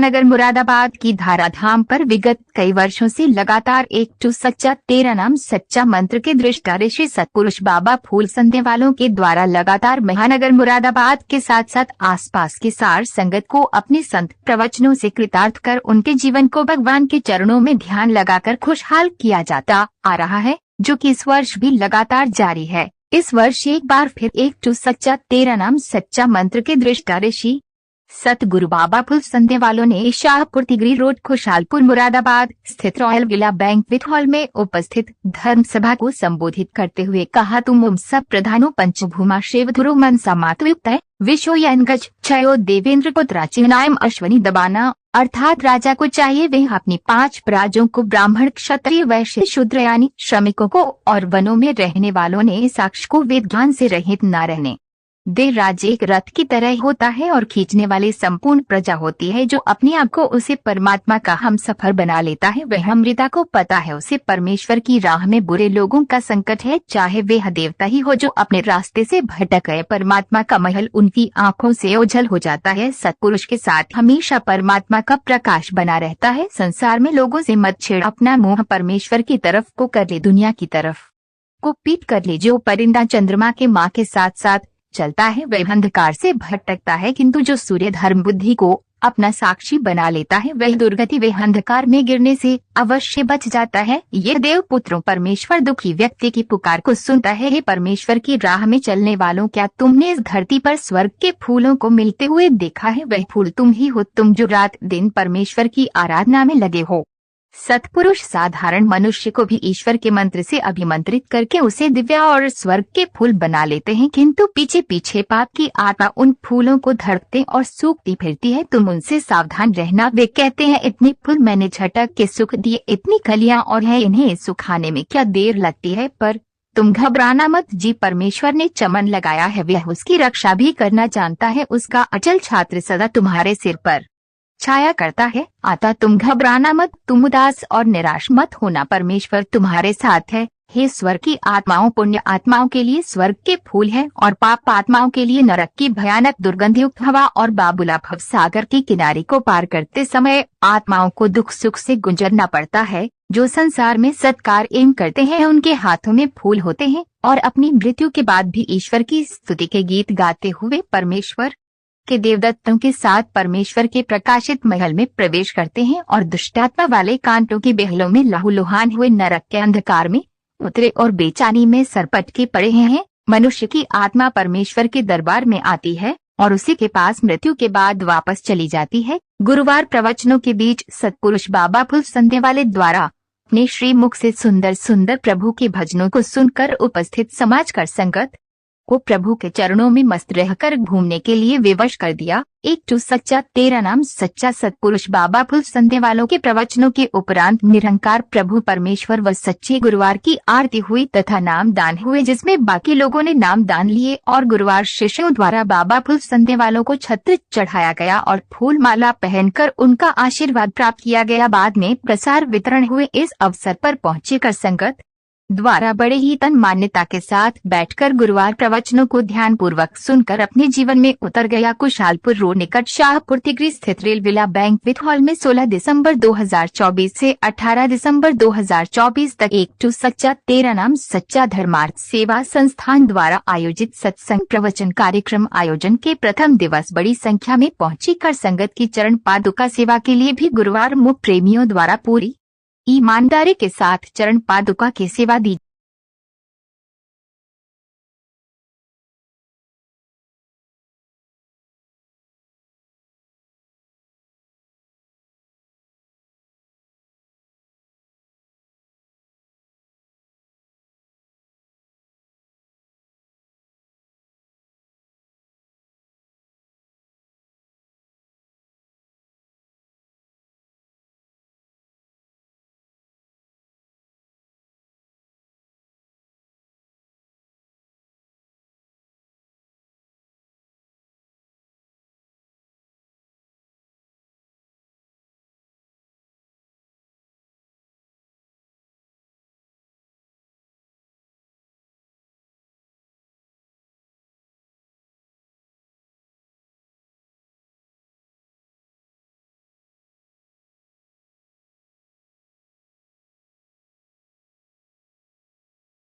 महानगर मुरादाबाद की धाराधाम पर विगत कई वर्षों से लगातार एक सच्चा तेरा नाम सच्चा मंत्र के दृष्टा ऋषि सतपुरुष बाबा फूल संध्या वालों के द्वारा लगातार महानगर मुरादाबाद के साथ साथ आसपास की सार संगत को अपने संत प्रवचनों से कृतार्थ कर उनके जीवन को भगवान के चरणों में ध्यान लगाकर खुशहाल किया जाता आ रहा है, जो कि इस वर्ष भी लगातार जारी है। इस वर्ष एक बार फिर एक सच्चा तेरा नाम सच्चा मंत्र के दृष्टा ऋषि सतगुरु बाबा फूल संध्या वालों ने शाहपुर तिगरी रोड खुशहालपुर मुरादाबाद स्थित रॉयल विला बैंक्वेट हॉल में उपस्थित धर्म सभा को संबोधित करते हुए कहा, तुम सब प्रधानो पंचभूमा शिवधुरो मनसा मातुयुक्त विश्वयन गज क्षयो देवेंद्र पुत्राचिनायम अश्वनी दबाना, अर्थात राजा को चाहिए वह अपनी 5 प्रजाओं को ब्राह्मण क्षत्रिय वैश्य शूद्र यानी श्रमिकों को और वनों में रहने वालों ने साक्ष को वेद ज्ञान से रहित न रहने दे। राज्य एक रथ की तरह होता है और खींचने वाली संपूर्ण प्रजा होती है, जो अपने आप को उसे परमात्मा का हमसफर बना लेता है। वह मृदा को पता है उसे परमेश्वर की राह में बुरे लोगों का संकट है, चाहे वह देवता ही हो जो अपने रास्ते से भटक गए। परमात्मा का महल उनकी आंखों से ओझल हो जाता है। सत्पुरुष के साथ हमेशा परमात्मा का प्रकाश बना रहता है। संसार में लोगों से मत छेड़, अपना मुंह परमेश्वर की तरफ को कर ले, दुनिया की तरफ को पीट कर ले। जो परिंदा चंद्रमा के माँ के साथ साथ चलता है वह अंधकार से भटकता है, किंतु जो सूर्य धर्म बुद्धि को अपना साक्षी बना लेता है वह दुर्गति वह अंधकार में गिरने से अवश्य बच जाता है। ये देव पुत्रों, परमेश्वर दुखी व्यक्ति की पुकार को सुनता है। हे परमेश्वर की राह में चलने वालों, क्या तुमने इस धरती पर स्वर्ग के फूलों को मिलते हुए देखा है? वह फूल तुम ही हो, तुम जो रात दिन परमेश्वर की आराधना में लगे हो। सत्पुरुष साधारण मनुष्य को भी ईश्वर के मंत्र से अभिमंत्रित करके उसे दिव्य और स्वर्ग के फूल बना लेते हैं, किंतु पीछे पीछे पाप की आत्मा उन फूलों को धड़कते और सूखती फिरती है। तुम उनसे सावधान रहना। वे कहते हैं, इतने फूल मैंने झटक के सुख दिए, इतनी कलियां और है, इन्हें सुखाने में क्या देर लगती है? पर तुम घबराना मत जी, परमेश्वर ने चमन लगाया है, वह उसकी रक्षा भी करना जानता है। उसका अचल छात्र सदा तुम्हारे सिर पर छाया करता है। आता तुम घबराना मत, तुम उदास और निराश मत होना, परमेश्वर तुम्हारे साथ है। हे स्वर्ग की आत्माओं, पुण्य आत्माओं के लिए स्वर्ग के फूल हैं और पाप आत्माओं के लिए नरक की भयानक दुर्गंधयुक्त हवा और बाबुला भव सागर की किनारे को पार करते समय आत्माओं को दुख सुख से गुजरना पड़ता है। जो संसार में सत्कार एम करते हैं उनके हाथों में फूल होते हैं और अपनी मृत्यु के बाद भी ईश्वर की स्तुति के गीत गाते हुए परमेश्वर के देवदत्तों के साथ परमेश्वर के प्रकाशित महल में प्रवेश करते हैं और दुष्टात्मा वाले कांटों की बेहलों में लहूलुहान हुए नरक के अंधकार में उतरे और बेचैनी में सरपट के पड़े हैं। मनुष्य की आत्मा परमेश्वर के दरबार में आती है और उसी के पास मृत्यु के बाद वापस चली जाती है। गुरुवार प्रवचनों के बीच सतपुरुष बाबा फूल संध्या वाले द्वारा अपने श्रीमुख से सुंदर सुंदर प्रभु के भजनों को सुनकर उपस्थित समाज कर संगत को प्रभु के चरणों में मस्त रहकर घूमने के लिए विवश कर दिया। एक सच्चा तेरा नाम सच्चा सतपुरुष बाबा फूल संध्या वालों के प्रवचनों के उपरांत निरंकार प्रभु परमेश्वर व सच्चे गुरुवार की आरती हुई तथा नाम दान हुए, जिसमें बाकी लोगों ने नाम दान लिए और गुरुवार शिष्यों द्वारा बाबा फूल संध्या वालों को छत्र चढ़ाया गया और फूल माला पहनकर उनका आशीर्वाद प्राप्त किया गया। बाद में प्रसार वितरण हुए। इस अवसर पर पहुंचे कर संगत द्वारा बड़े ही तन मान्यता के साथ बैठकर गुरुवार प्रवचनों को ध्यान पूर्वक सुनकर अपने जीवन में उतर गया। खुशहालपुर रोड निकट शाहपुर तिगरी स्थित रेल विला बैंक्वेट हॉल में 16 दिसंबर 2024 से 18 दिसंबर 2024 तक एक सच्चा तेरा नाम सच्चा धर्मार्थ सेवा संस्थान द्वारा आयोजित सत्संग प्रवचन कार्यक्रम आयोजन के प्रथम दिवस बड़ी संख्या में पहुंची कर संगत की चरण पादुका सेवा के लिए भी गुरुवार मुख प्रेमियों द्वारा पूरी ईमानदारी के साथ चरण पादुका की सेवा दी।